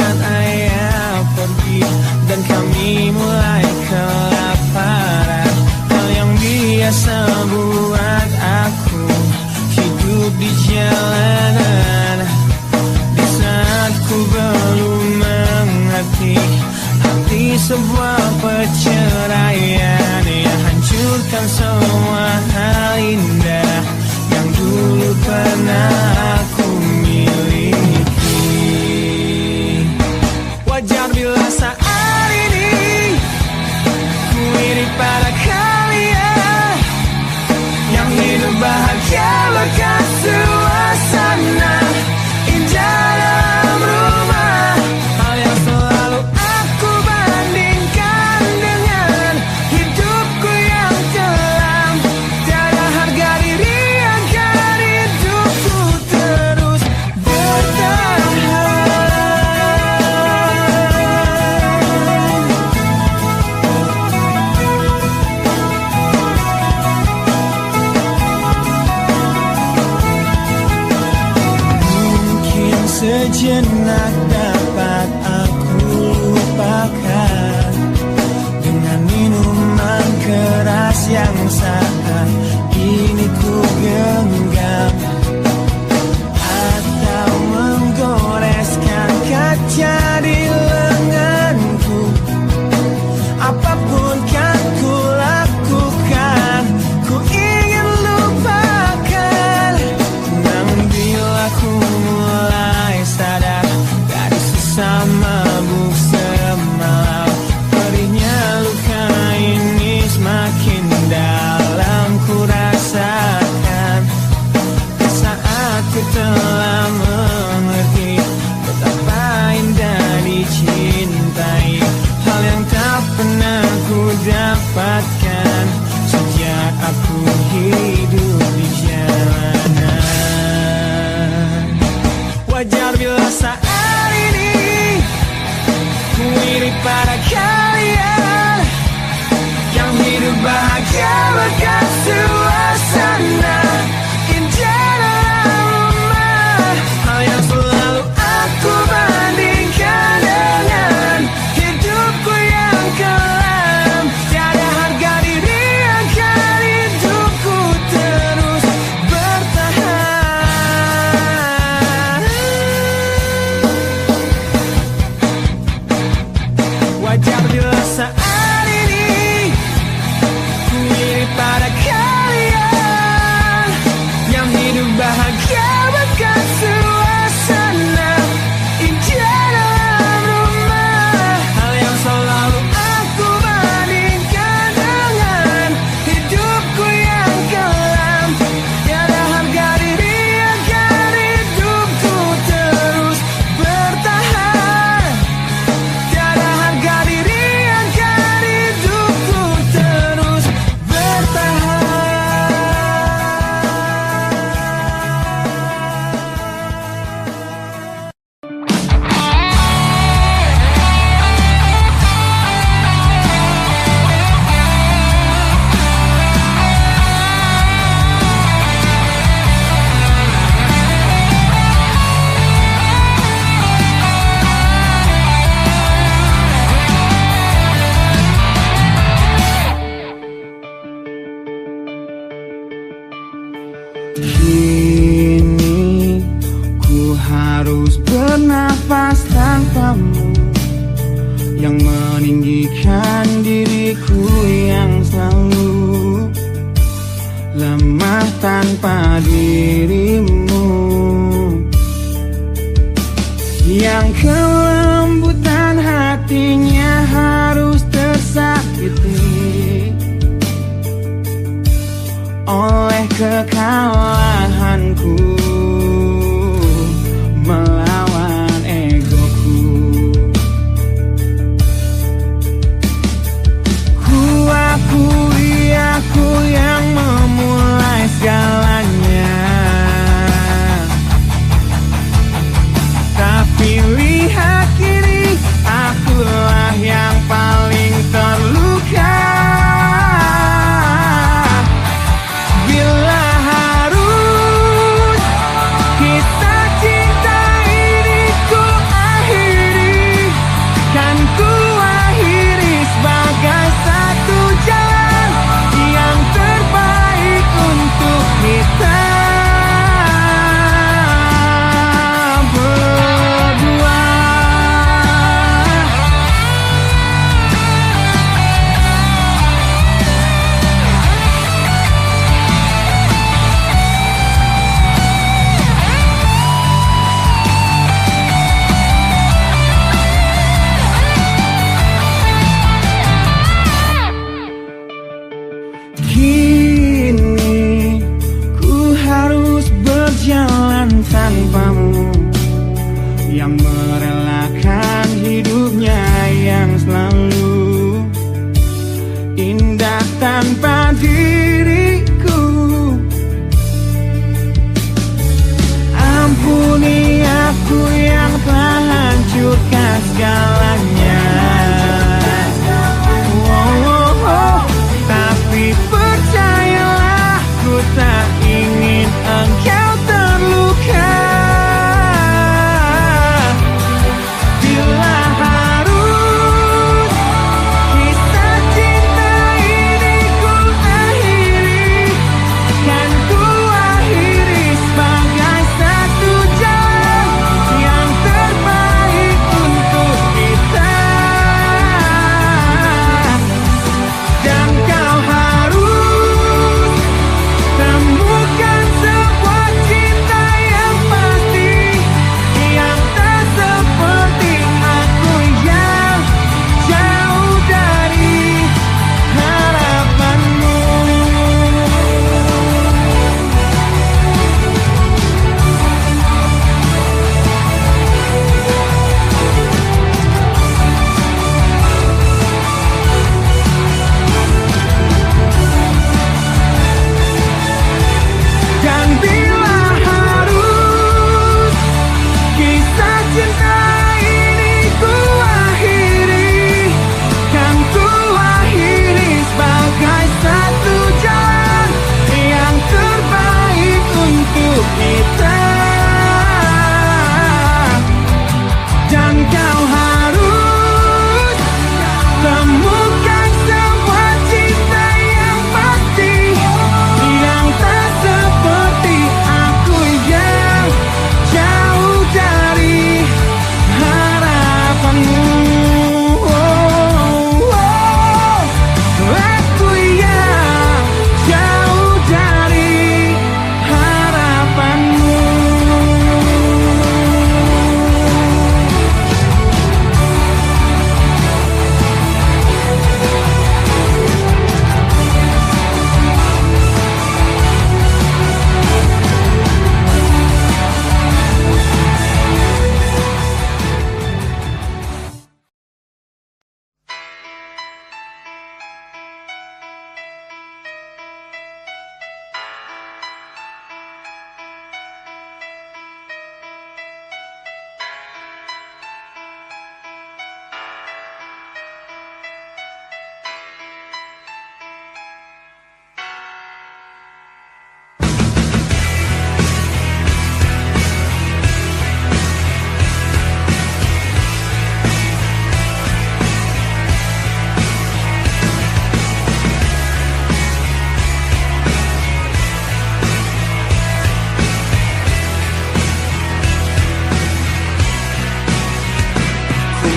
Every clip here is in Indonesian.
saat ayah pergi dan kami mulai kelaparan. Hal yang biasa buat aku hidup di jalanan. Di saat ku belum mengerti arti sebuah perceraian yang hancurkan semua hal indah yang dulu pernah aku miliki. Wajar bila saat ini ku iri pada kalian yang hidup bahagia bekas suasana indah dalam rumah. Hal yang selalu aku bandingkan dengan hidupku yang kelam. Tiada harga diri agar hidupku terus bertahan. Mungkin sejenak dapat aku lupakan dengan minuman keras yang saat ini ku genggam, atau menggoreskan kaca di lenganku. Apapun kan ku lakukan, ku ingin lupakan. Namun bila ku mulai sadar dari sesama mabuk semalam, perihnya luka ini semakin dalam ku rasakan. Saat ku telah mengerti betapa indah dicintai, hal yang tak pernah ku dapatkan sejak aku hidup di jalanan. Wajar bila saat ini ku iri pada kalian yang hidup bahagia bekas suasana indah dalam rumah. Hal yang selalu aku bandingkan dengan hidupku yang kelam. Tiada harga diri agar hidupku terus bertahan. Wajar bila saat ini ku iri pada kalian yang hidup bahagia bekas suasana indah dalam rumah. Hal yang selalu aku bandingkan dengan hidupku yang kelam. Tiada harga diri agar hidupku terus bertahan. Tiada harga diri agar hidupku terus bertahan. Kini ku harus bernafas tanpamu yang meninggikan diriku yang selalu lemah tanpa dirimu, yang kelembutan hatinya harus tersakiti oleh kekalahanku melawan egoku. Ku akui aku yang memulai segalanya.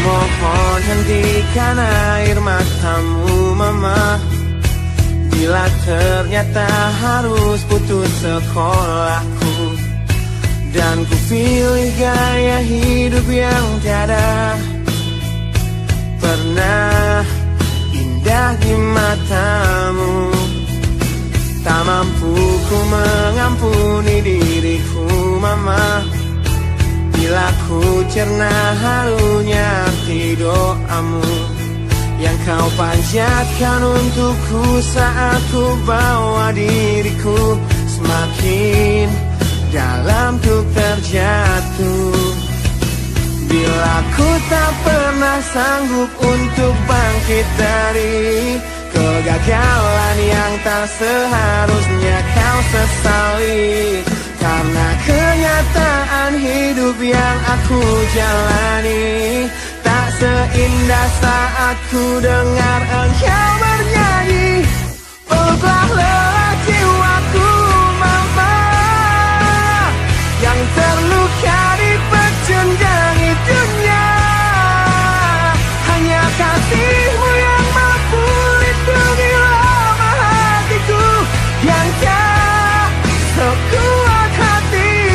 mohon hentikan air matamu mama. Bila ternyata harus putus sekolahku, dan ku pilih gaya hidup yang tiada pernah indah di matamu. Tak mampu ku mengampuni diriku mama, bila ku cerna harunya arti doamu yang kau panjatkan untukku saat ku bawa diriku semakin dalam untuk terjatuh. Bila ku tak pernah sanggup untuk bangkit dari kegagalan yang tak seharusnya kau sesali, karena kenyataan hidup yang aku jalani tak seindah saat ku dengar engkau bernyanyi. Peluklah lelah jiwaku mama, yang terluka di pecundang dunia. Hanya kasihmu yang mampu lindungi lemah hatiku yang tak sekuat hatimu.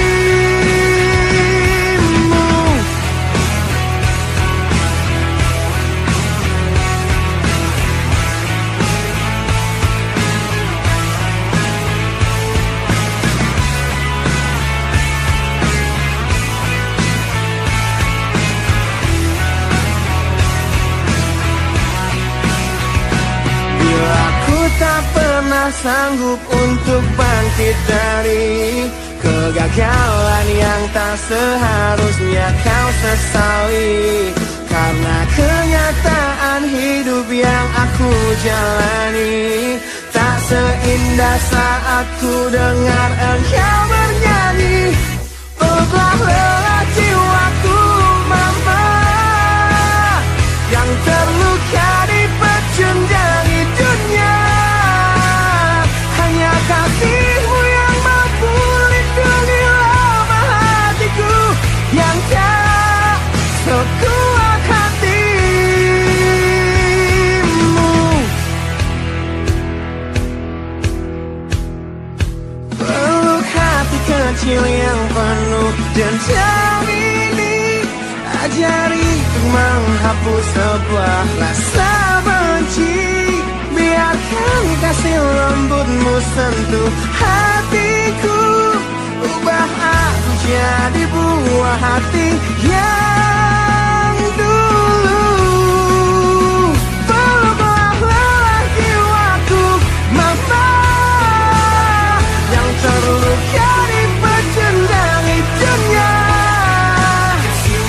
Bila ku tak pernah sanggup untuk bangkit dari kegagalan yang tak seharusnya kau sesali, karena kenyataan hidup yang aku jalani tak seindah saat ku dengar engkau bernyanyi. Peluklah lelah jiwaku mama, yang terluka di pecundang dunia. Hanya kasihmu yang mampu lindungi lemah hatiku yang tak sekuat hatimu. Peluk hati kecil yang penuh dendam ini, ajari untuk menghapus sebuah rasa benci. Biarkan kasih lembutmu sentuh hatiku, ubah aku jadi buah hati yang dulu. Peluklah lelah jiwaku mama, yang terluka di pecundang dunia.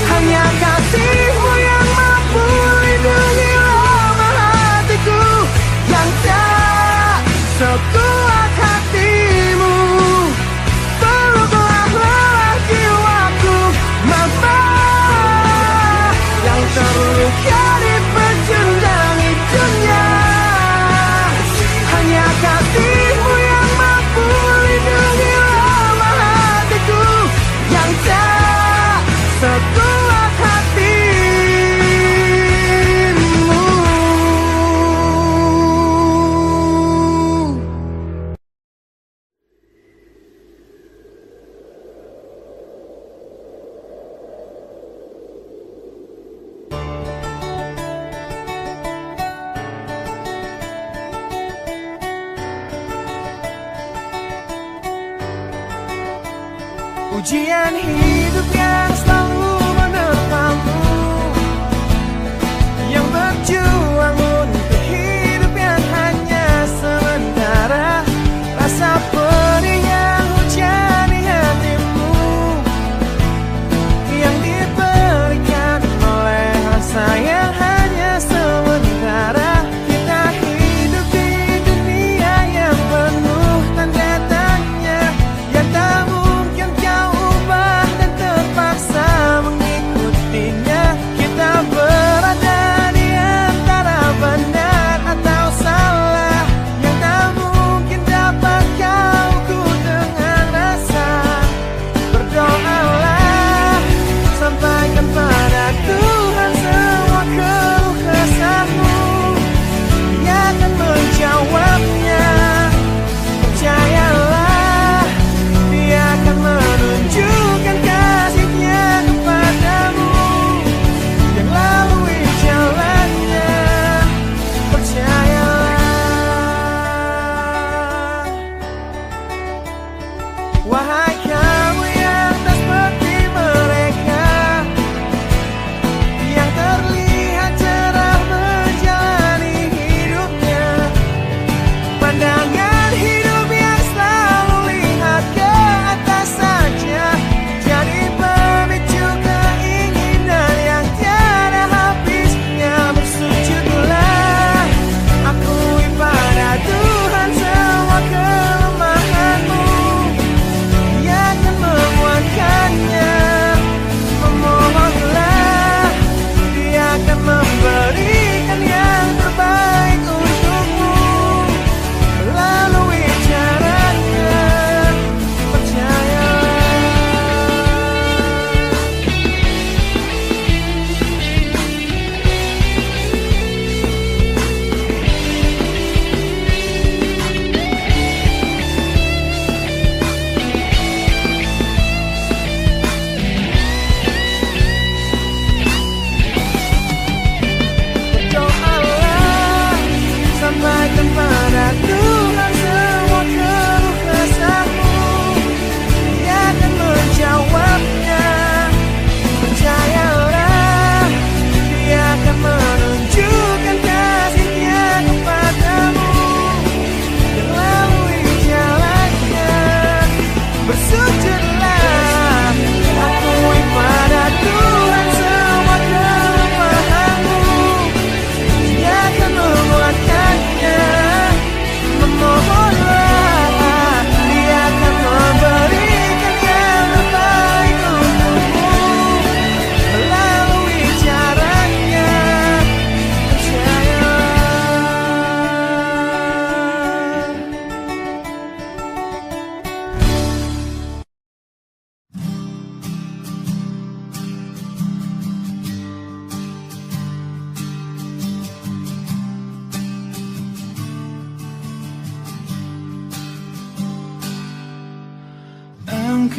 Hanya kasihmu yang mampu lindungi lemah hatiku yang tak sekuat hatimu. Peluklah lelah jiwaku mama, yang terluka di pecundang dunia. Hanya kasihmu yang mampu lindungi lemah hatiku yang tak sekuat hatimu. Ujian hidup yang selalu menerpamu, yang berjuang untuk hidup yang hanya sementara. Rasa pedih yang hujani hatimu, yang diberikan oleh rasa yang hanya sementara. Kita hidup di dunia yang penuh tanda tanya, yang tak mungkin kau ubah dan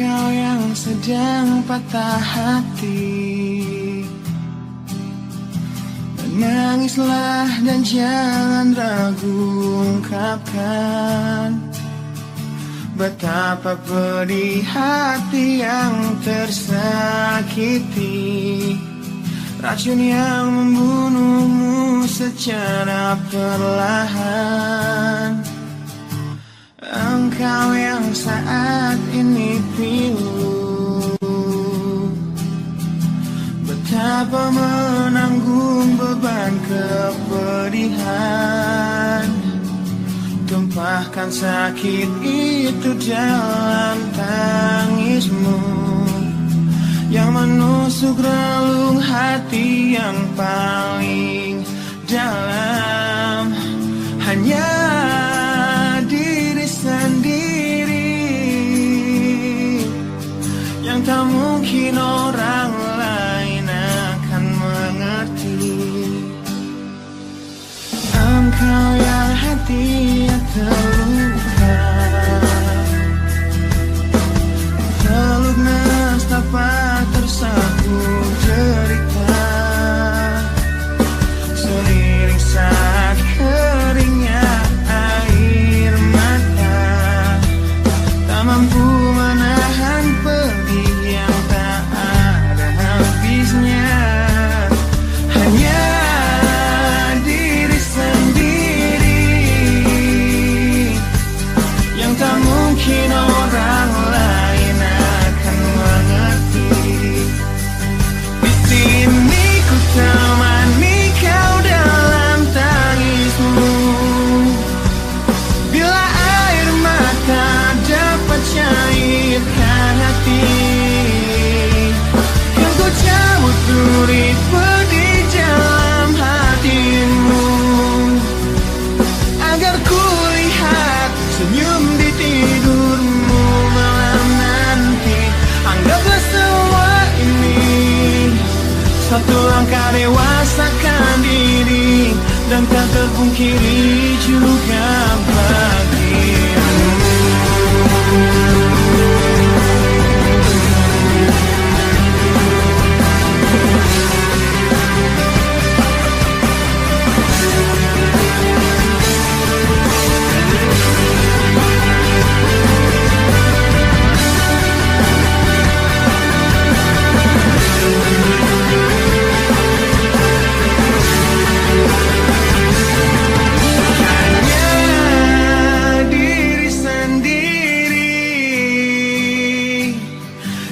Engkau yang sedang patah hati, menangislah dan jangan ragu ungkapkan betapa pedih hati yang tersakiti, racun yang membunuhmu secara perlahan. Engkau yang saat ini pilu, betapa menanggung beban kepedihan, tumpahkan sakit itu dalam tangismu yang menusuk relung hati yang paling dalam. Hanya diri sendiri yang tak mungkin orang lain akan mengerti. Engkau yang hatinya terluka, teluk nestapa tersapu derita, seiring saat keringnya air mata, tak mampu menahan pedih yang tak ada habisnya. Hanya diri sendiri yang tak mungkin orang lain akan mengerti. Di sini ku temani kau dalam tangismu, bila air mata dapat cairkan hati, kan ku cabut duri pedih dalam hatimu, agar ku lihat senyum di tidurmu malam nanti. Anggaplah semua ini satu langkah dewasakan diri, dan tak terpungkiri juga bagimu.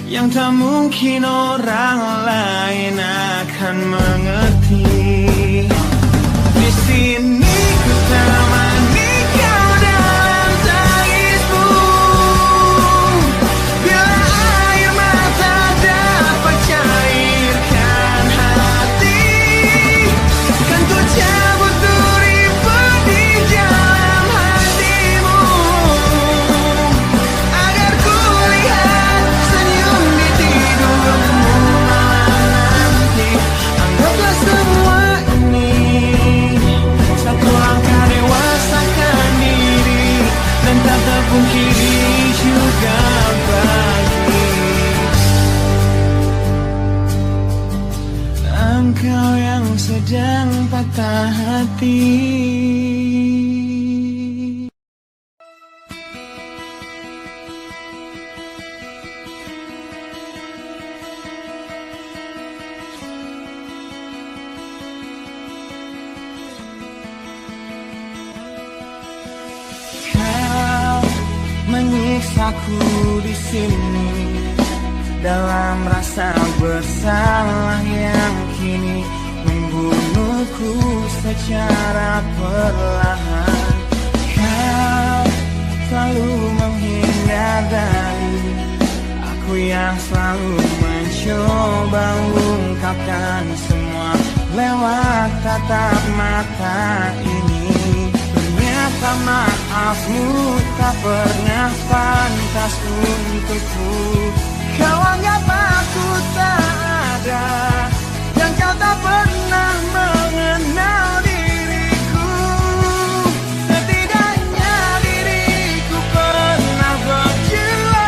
Yang tak mungkin orang lain akan mengerti. Di sini ku temani kau dalam tangismu, bila air mata dapat cairkan hati, kan ku cabut duri pedih dalam hatimu, agar ku lihat senyum di tidurmu malam nanti. Anggaplah semua ini satu langkah dewasakan diri, dan tak terpungkiri juga bagi engkau yang sedang patah hati. Kau menyiksaku di sini dalam rasa bersalah yang kini membunuhku secara perlahan. Kau selalu menghindar dari aku yang selalu mencoba ungkapkan semua lewat tatap mata ini. Ternyata maafmu tak pernah pantas untukku. Kau anggap aku tak ada, dan kau tak pernah mengenal diriku. Setidaknya diriku pernah berjuang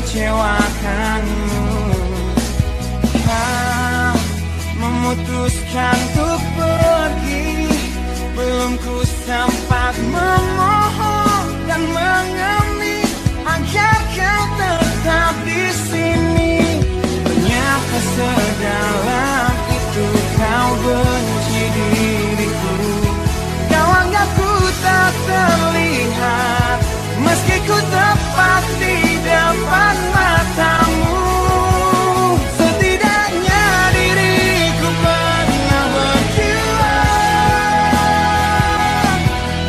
mengecewakanmu. Kau memutuskan untuk pergi, belum ku sempat memohon dan mengemis agar kau tetap di sini. Ternyata sedalam itu kau benci diriku. Kau anggap ku tak terlihat, meski ku tepat di depan matamu. Setidaknya diriku pernah berjuang,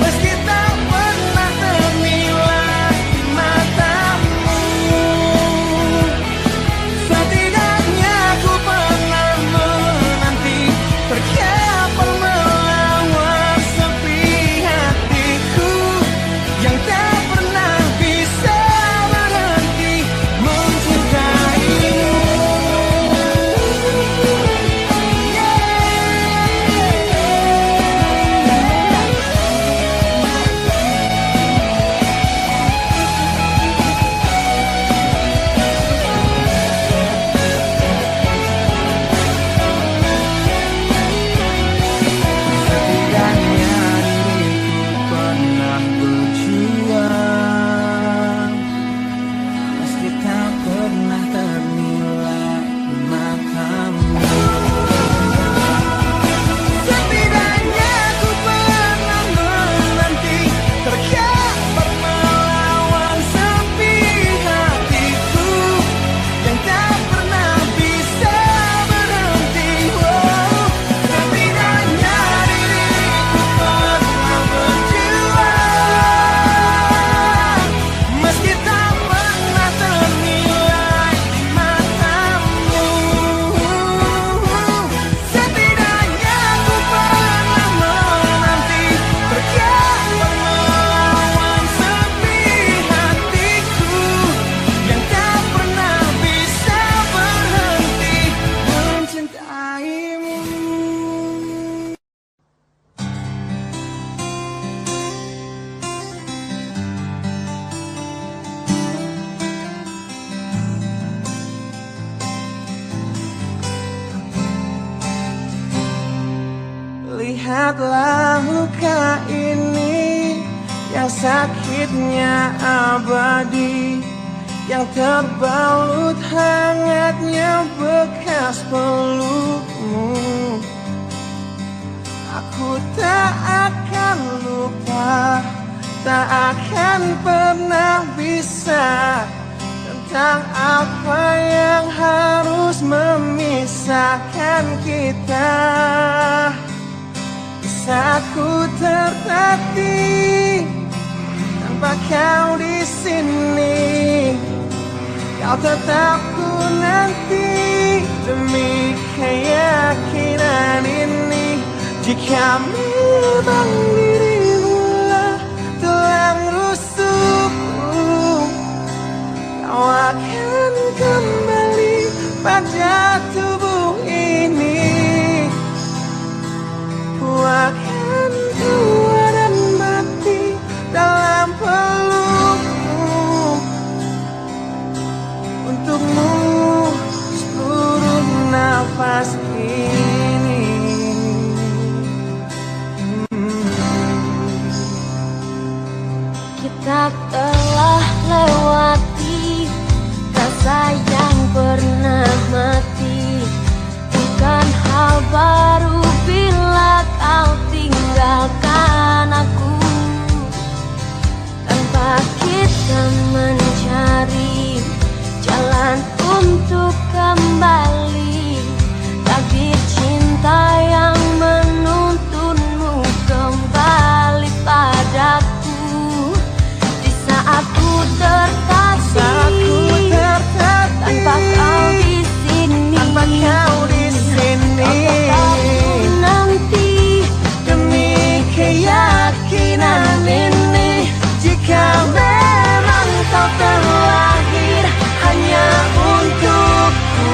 meski tak pernah ternilai di matamu. Setidaknya ku pernah menanti, terkapar melawan sepi hatiku yang tak pernah bisa berhenti mencintaimu. Setidaknya diriku pernah berjuang, meski tak pernah ternilai di matamu. Setidaknya ku pernah menanti, terkapar melawan sepi hatiku yang tak pernah bisa berhenti. Setidaknya diriku pernah berjuang, meski tak pernah ternilai di matamu. Setidaknya ku pernah menanti, terkapar melawan sepi hatiku yang tak pernah bisa berhenti mencintaimu. Lihatlah luka ini yang sakitnya abadi, yang terbalut hangatnya bekas pelukmu. Aku tak akan lupa, tak akan pernah bisa, tentang apa yang harus memisahkan kita. Saat ku tertatih tanpa kau di sini, kau tetap ku nanti demi keyakinan ini. Jika memang dirimu lah tulang rusukku, kau akan kembali pada tubuh ini. Ku akan tua dan mati dalam pelukmu, untukmu seluruh nafas ini. Kita telah lewati rasa yang pernah mati. Bukan hal baru bila kau tinggalkan aku, tanpa kita mencari jalan untuk kembali. Takdir cinta yang menuntunmu kembali padaku di saat ku tertatih tanpa kau di sini. Aku tak nanti demi keyakinan ini. Jika memang kau terlahir hanya untukku,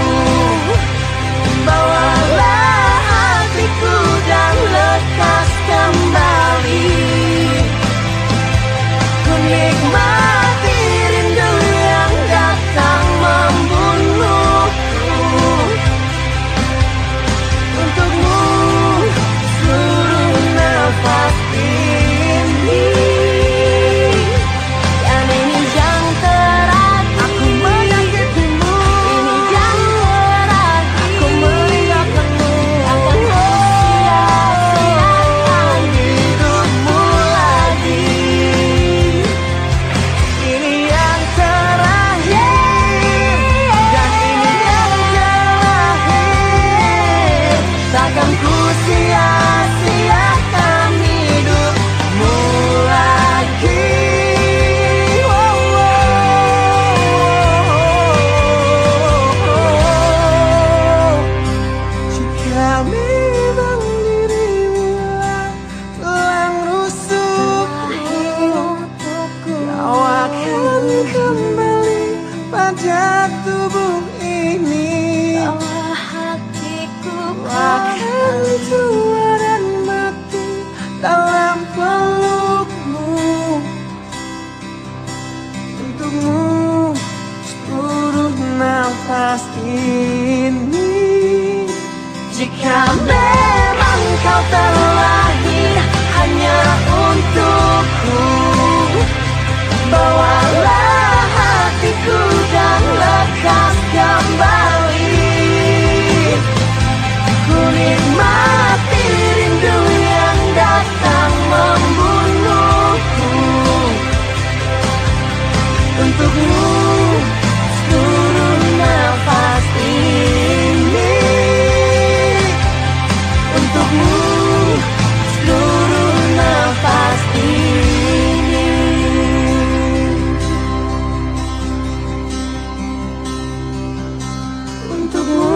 kembali pada tubuh ini. Bawa hatiku Akan tua dan mati dalam pelukmu. Untukmu seluruh nafas ini. Jika memang kau terlahir hanya untukku, bawalah hatiku dan lekas kembali. Ku nikmati rindu yang datang membunuhku. Untukmu seluruh nafas ini. Untukmu seluruh nafas ini. Untukmu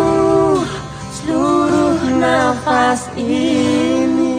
seluruh nafas ini.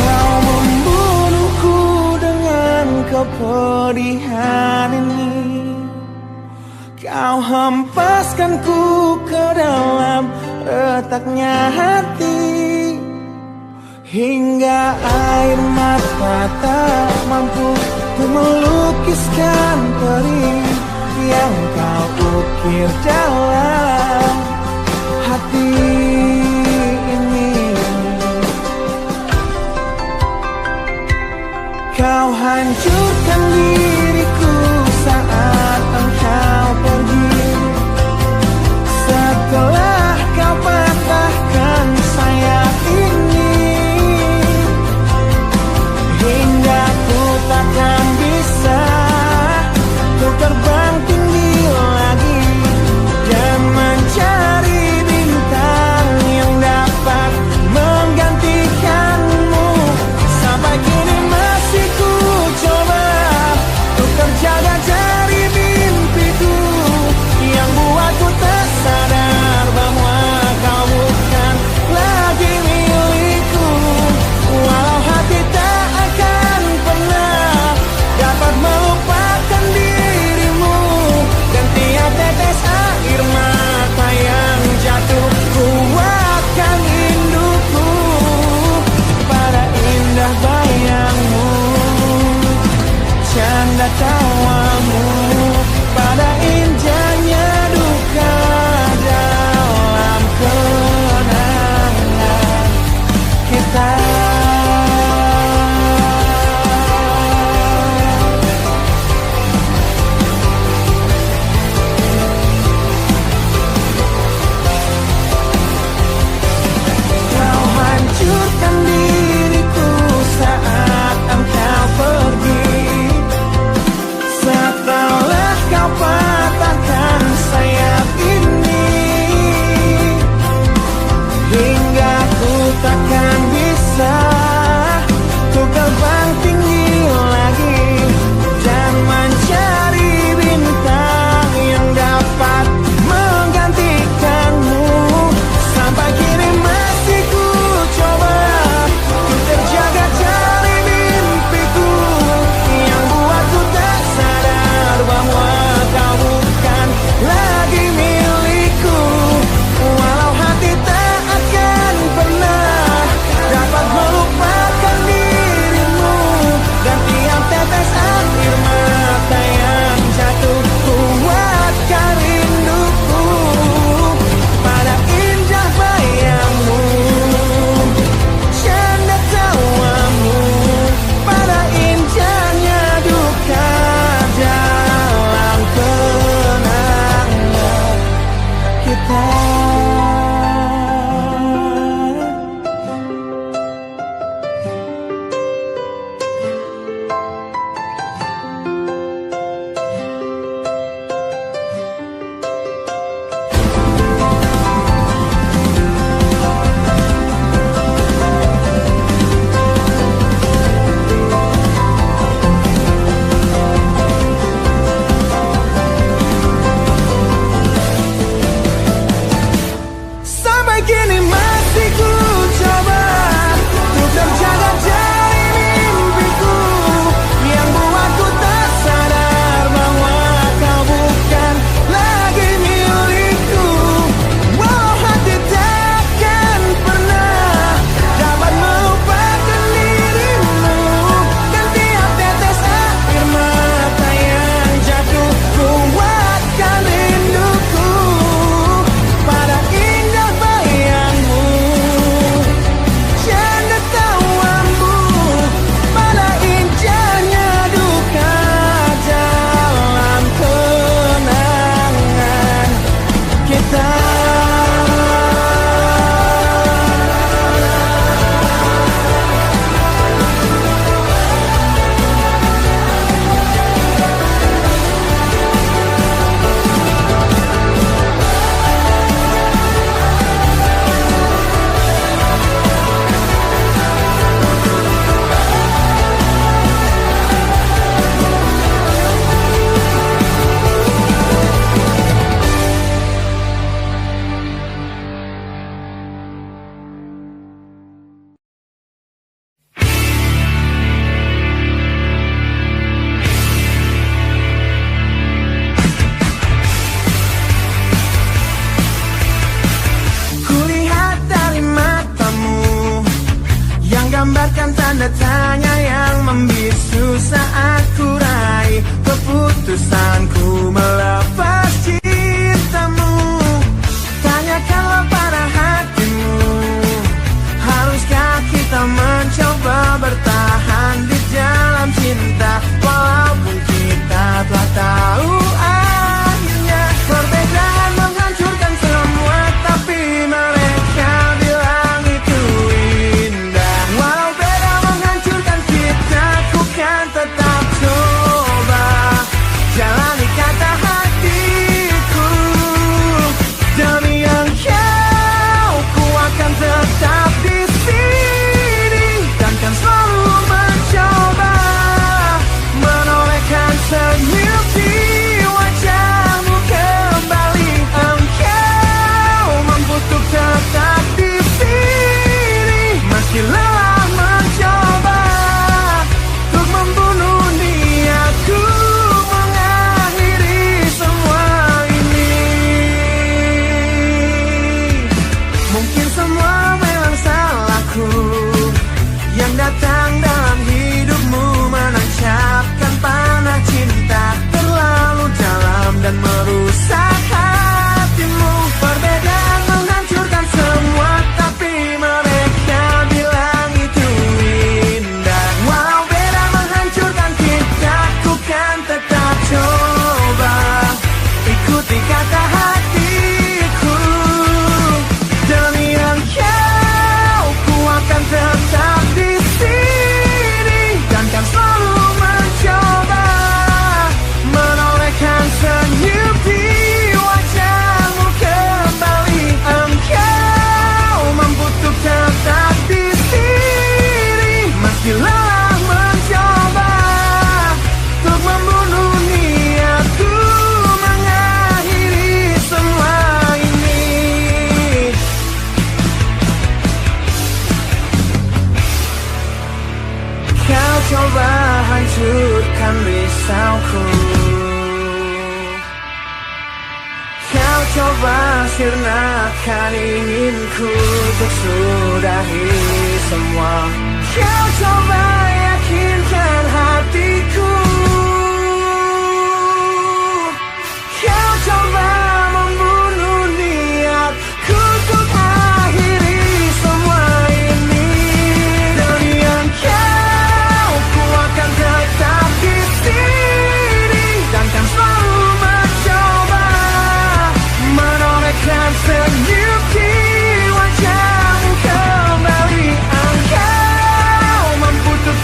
Kau membunuhku dengan kepedihan ini. Kau hempaskanku ke dalam retaknya hati, hingga air mata tak mampu untuk melukiskan perih yang kau ukir dalam hati ini. Kau hancurkan diriku saat engkau pergi. Setelah kau patahkan sayap ini, hingga ku takkan bisa untuk terbang tinggi lagi dan mencari bintang yang dapat menggantikanmu. Sampai kini masih ku coba untuk terjaga dari mimpiku yang buatku tak sadar bahwa kau bukan lagi milikku. Walau hati tak akan pernah dapat melupakan dirimu, dan tiap tetes air mata yang jatuh ku akan rinduku pada indah bayangmu, canda tawamu, pada indahnya duka dalam kenangan kita. Kau hancurkan diriku saat engkau pergi. kini masih ku coba untuk terjaga dari mimpiku yang buatku tak sadar bahwa kau bukan lagi milikku. Walau hati takkan pernah dapat melupakan dirimu, dan tiap tetes air mata yang jatuh kuatkan rinduku pada indah bayangmu, canda tawamu, pada indahnya duka dalam kenangan kita. Kulihat dari matamu yang gambarkan tanda tanya yang membisu saat ku raih keputusanku melepas cintamu. Tanyakanlah pada hatimu, haruskah kita mencoba bertahan di dalam cinta walaupun kita telah tahu akhirnya perbedaan menghancurkan semua, tapi mereka bilang itu indah. Walau beda menghancurkan kita, ku kan tetap coba jalani kata hatiku. Demi engkau ku akan tetap di sini dan kan selalu mencoba menorehkan senyum di wajahmu kembali. Engkau mampu untuk tetap di sini meski lelah mencoba untuk membunuh niatku mengakhiri semua ini. Mungkin semua memang salahku yang datang dalam hidupmu menancapkan panah cinta terlalu dalam dan merusak hatimu. Perbedaan menghancurkan semua, tapi mereka bilang itu indah. Walau beda menghancurkan kita, ku kan tetap coba ikuti kata hatiku. Demi engkau ku akan tetap di sini dan kan selalu mencoba menorehkan senyum di wajahmu kembali. Engkau mampu untuk tetap di sini meski lelah mencoba untuk membunuh niatku mengakhiri semua ini. Kau coba hancurkan risauku, kau coba sirnakan inginku untuk sudahi semua. Kau coba yakinkan hatiku, kau coba membunuh niatku untuk akhiri semua ini. Demi engkau ku akan tetap di sini dan kan selalu mencoba menorehkan senyum di wajahmu kembali. Engkau mampu untuk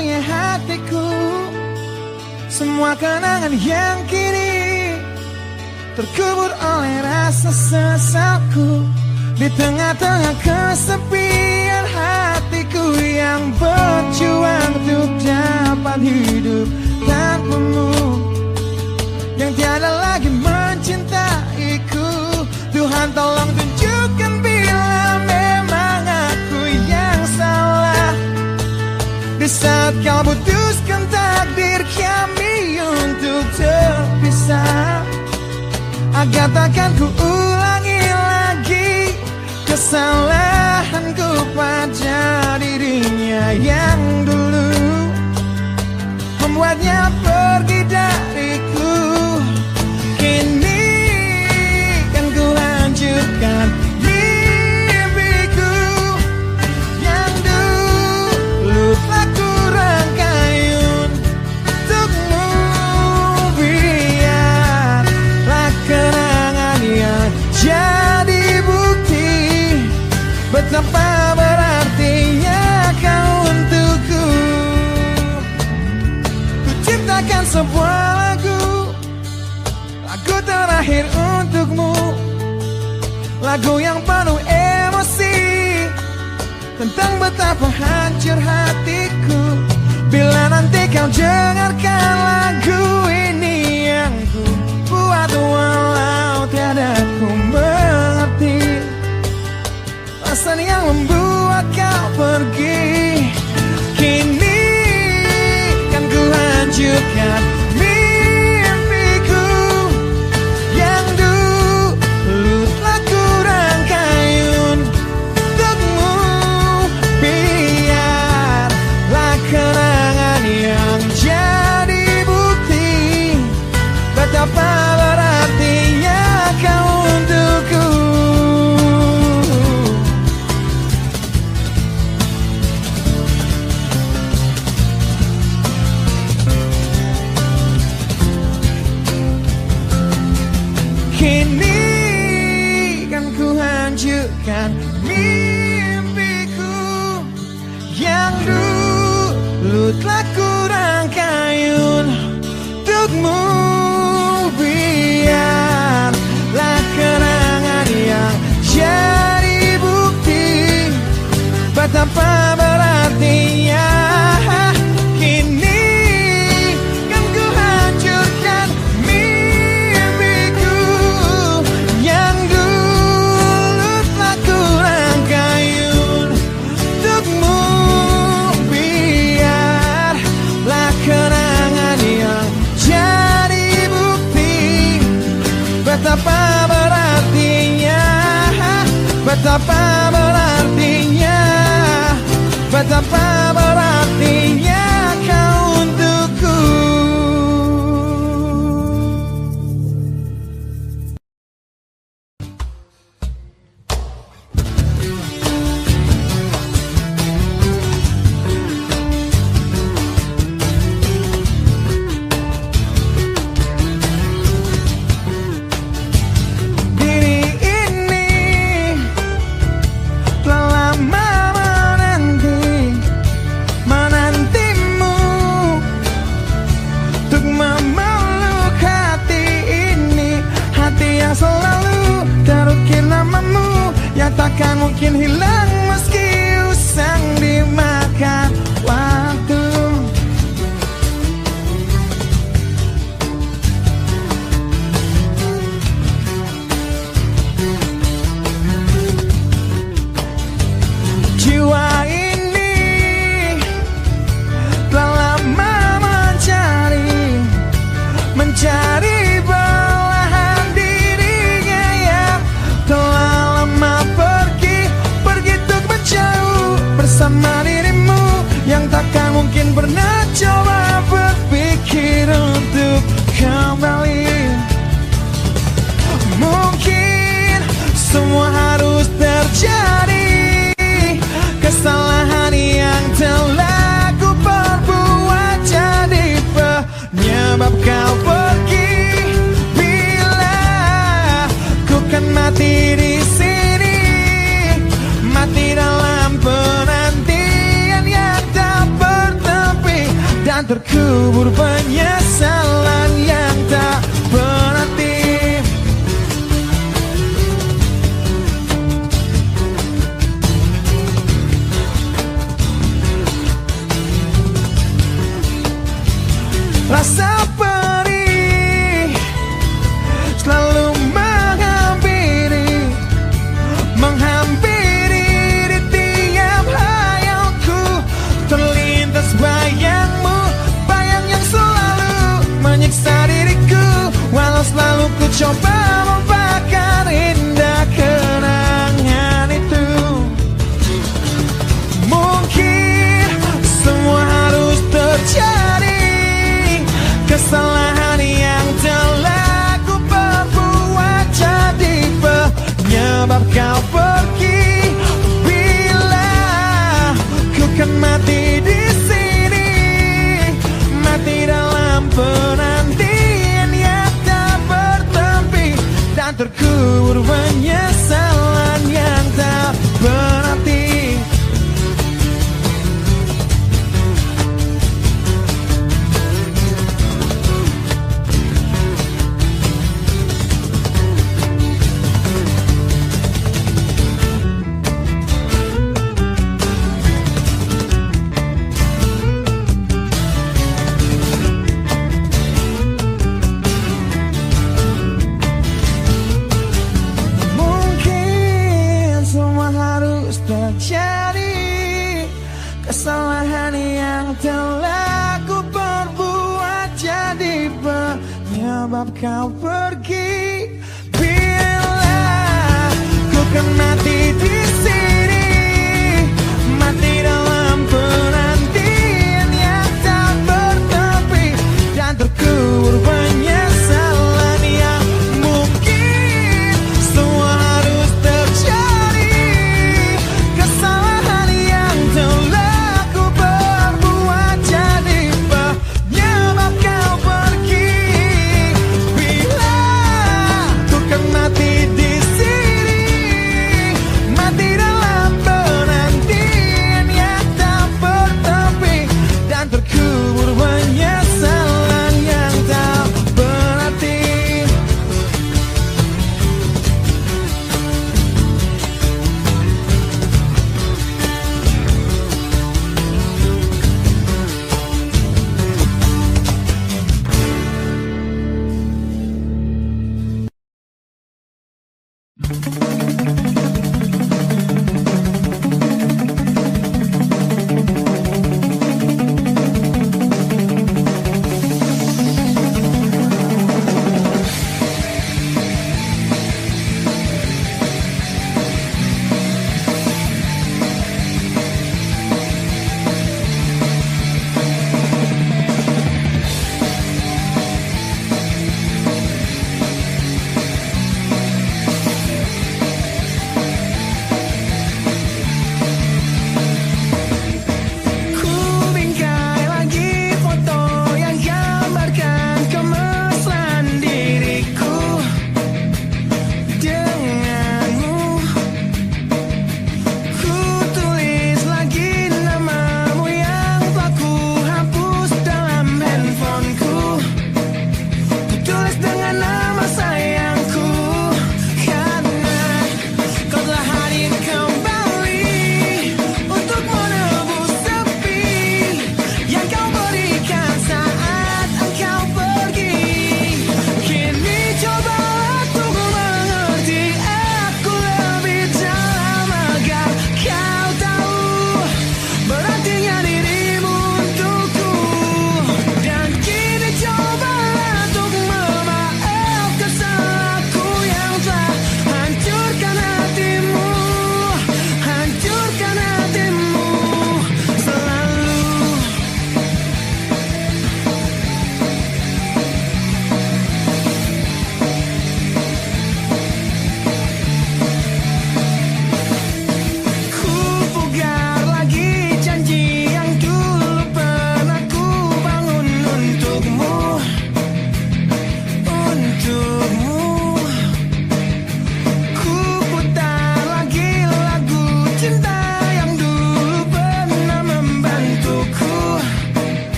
satu-satunya hatiku. Semua kenangan yang kini terkubur oleh rasa sesalku. Di tengah-tengah kesepian hatiku yang berjuang untuk dapat hidup tanpamu, yang tiada lagi mencintaiku. Tuhan tolong tunjukkan bila memang aku yang salah. Di saat kau putuskan takdir kami untuk terpisah, agar takkan ku ulangi lagi kesalahanku pada dirinya yang dulu membuatnya pergi dariku. Kini kan ku hancurkan mimpiku yang dulu telah ku rangkai untukmu. Biarlah kenangan yang jadi bukti betapa berartinya kau untukku. Ku ciptakan sebuah lagu terakhir untukmu, lagu yang penuh emosi tentang betapa hancur hatiku. Bila nanti kau dengarkan lagu ini yang ku buat, walau tiada ku mengerti alasan yang membuat kau pergi. Kini kan ku hancurkan mimpiku yang dulu telah ku rangkai untukmu. Biarlah kenangan yang jadi bukti betapa berartinya kau untukku. Kini kan ku hancurkan mimpiku yang dulu telah ku rangkai untukmu. Biarlah kenangan yang jadi bukti betapa berartinya. Kini kan ku hancurkan mimpiku yang dulu telah ku rangkai untukmu. Biarlah kenangan yang jadi bukti betapa berartinya, betapa berartinya, betapa berartinya kau untukku. Diri ini telah lama menantimu untuk memeluk hati ini, hati yang selalu terukir namamu, yang takkan mungkin hilang meski usang dimakan waktu. Jiwa ini telah lama mencari belahan dirinya yang telah lama pergi untuk menjauh bersama dirimu, yang takkan mungkin pernah coba berpikir untuk kembali. Mungkin semua harus terjadi, kesalahan yang telah ku perbuat jadi penyebab kau pergi. Bila ku kan mati di sini, mati dalam penantian yang tak bertepi terkubur penyesalan yang tak berarti. Rasa perih selalu menghampiri di tiap hayalku. Terlintas bayangmu, bayang yang selalu menyiksa diriku. Walau selalu ku coba melupakan indah kenangan itu. Mungkin semua harus terjadi, kesalahan yang telah ku perbuat jadi penyebab kau pergi. Bila ku kan mati di sini, mati dalam penantian yang tak bertepi, dan terkubur penyesalan yang tak berarti. Terjadi kesalahan yang telah ku perbuat jadi penyebab kau pergi. Bila ku kan mati di sini, mati dalam penantian yang tak bertepi, dan terkubur penyesalan yang mungkin semua harus terjadi. Bila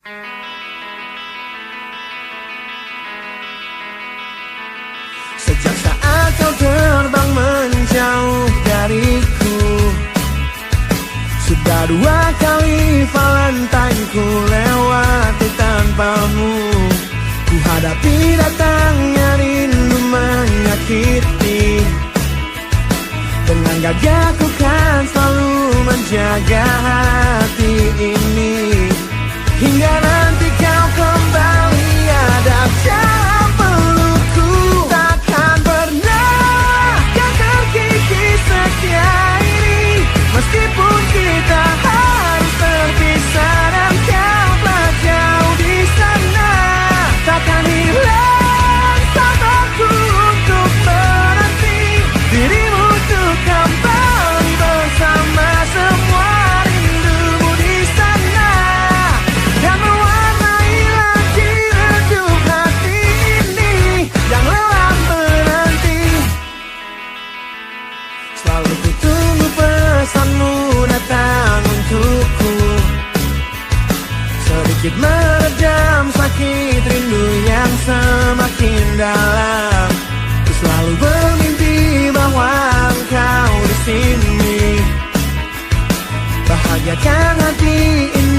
Sejak saat kau terbang menjauh dariku, sudah 2 kali Valentine ku lewati tanpamu. Ku hadapi datangnya rindu menyakiti. Dengan gagah ku kan selalu menjaga hati ini, hingga nanti kau kembali ada dalam pelukku. Takkan pernah kan terkikis setia ini, meskipun kita harus terpisah dan kau telah jauh di sana. Takkan hilang sabarku untuk menanti dirimu untuk kembali bersama semua rindumu di sana, dan mewarnai lagi redup hati ini yang lelah menanti. Selalu ku tunggu pesanmu datang untukku, sedikit meredam sakit rindu yang semakin dalam. Ku selalu bermimpi bahwa engkau di sini, bahagiakan hati ini.